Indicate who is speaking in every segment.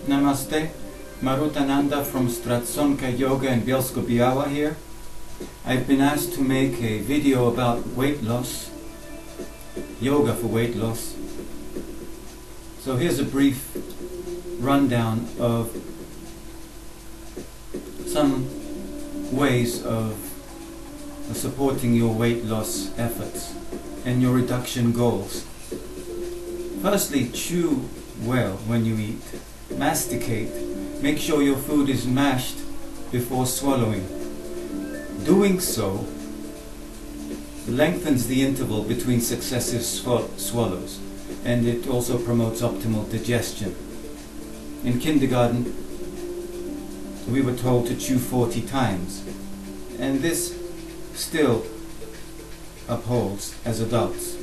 Speaker 1: Namaste, Maruta from Stratsonka Yoga in Bielsko-Biała here. I've been asked to make a video about weight loss, yoga for weight loss. So here's a brief rundown of some ways of supporting your weight loss efforts and your reduction goals. Firstly, chew well when you eat. Masticate. Make sure your food is mashed before swallowing. Doing so lengthens the interval between successive swallows, and it also promotes optimal digestion. In kindergarten, we were told to chew 40 times, and this still upholds as adults.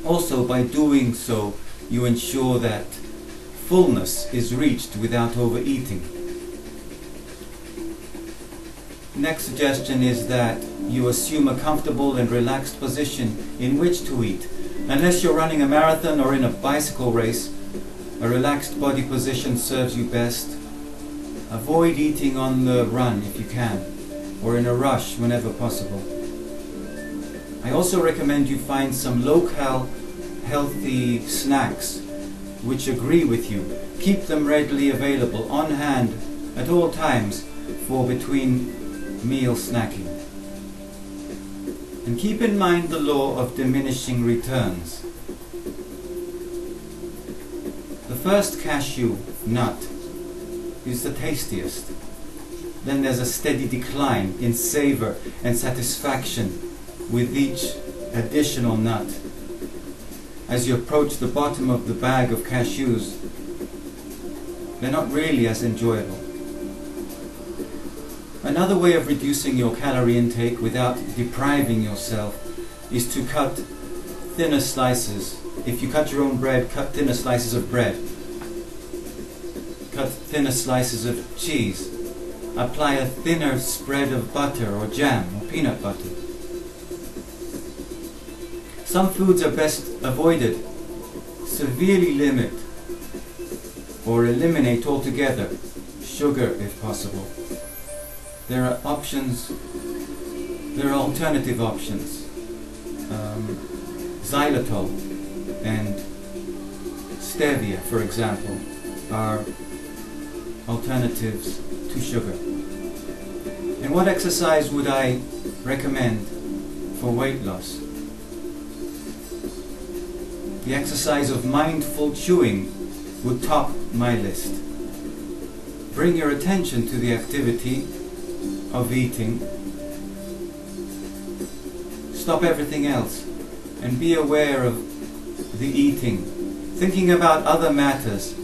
Speaker 1: Also, by doing so, you ensure that fullness is reached without overeating. Next suggestion is that you assume a comfortable and relaxed position in which to eat. Unless you're running a marathon or in a bicycle race, a relaxed body position serves you best. Avoid eating on the run if you can, or in a rush whenever possible. I also recommend you find some local healthy snacks which agree with you. Keep them readily available on hand at all times for between meal snacking. And keep in mind the law of diminishing returns. The first cashew nut is the tastiest. Then there's a steady decline in savor and satisfaction with each additional nut. As you approach the bottom of the bag of cashews, they're not really as enjoyable. Another way of reducing your calorie intake without depriving yourself is to cut thinner slices. If you cut your own bread, cut thinner slices of bread. Cut thinner slices of cheese. Apply a thinner spread of butter or jam or peanut butter. Some foods are best avoided. Severely limit or eliminate altogether sugar if possible. There are options, there are alternative options. Xylitol and stevia, for example, are alternatives to sugar. And what exercise would I recommend for weight loss? The exercise of mindful chewing would top my list. Bring your attention to the activity of eating. Stop everything else and be aware of the eating. Thinking about other matters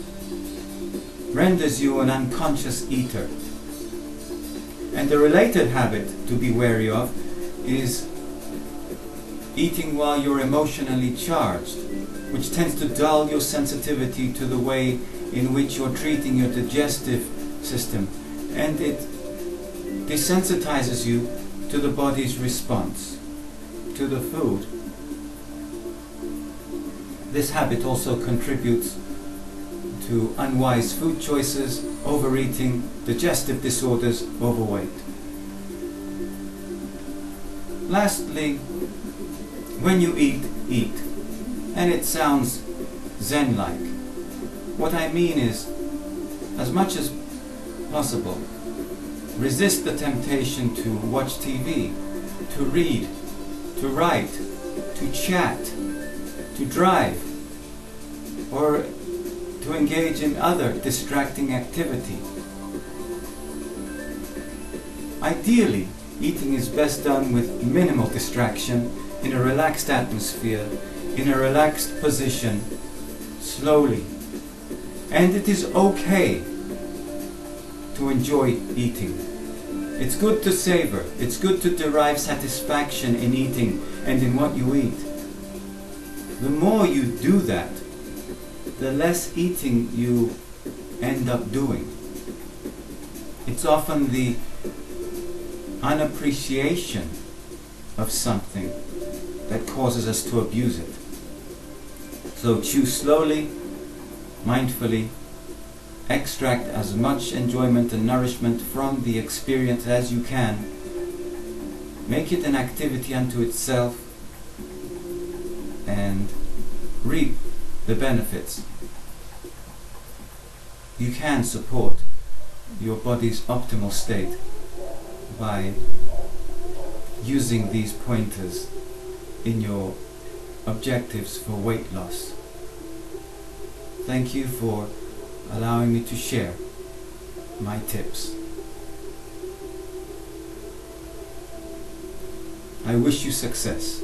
Speaker 1: renders you an unconscious eater. And the related habit to be wary of is eating while you're emotionally charged, which tends to dull your sensitivity to the way in which you're treating your digestive system, and it desensitizes you to the body's response to the food. This habit also contributes to unwise food choices, overeating, digestive disorders, overweight. Lastly, when you eat, eat. And it sounds Zen-like. What I mean is, as much as possible, resist the temptation to watch TV, to read, to write, to chat, to drive, or to engage in other distracting activity. Ideally, eating is best done with minimal distraction, in a relaxed atmosphere, in a relaxed position, slowly. And it is okay to enjoy eating. It's good to savor. It's good to derive satisfaction in eating and in what you eat. The more you do that, the less eating you end up doing. It's often the unappreciation of something that causes us to abuse it. So chew slowly, mindfully, extract as much enjoyment and nourishment from the experience as you can. Make it an activity unto itself and reap the benefits. You can support your body's optimal state by using these pointers in your objectives for weight loss. Thank you for allowing me to share my tips. I wish you success.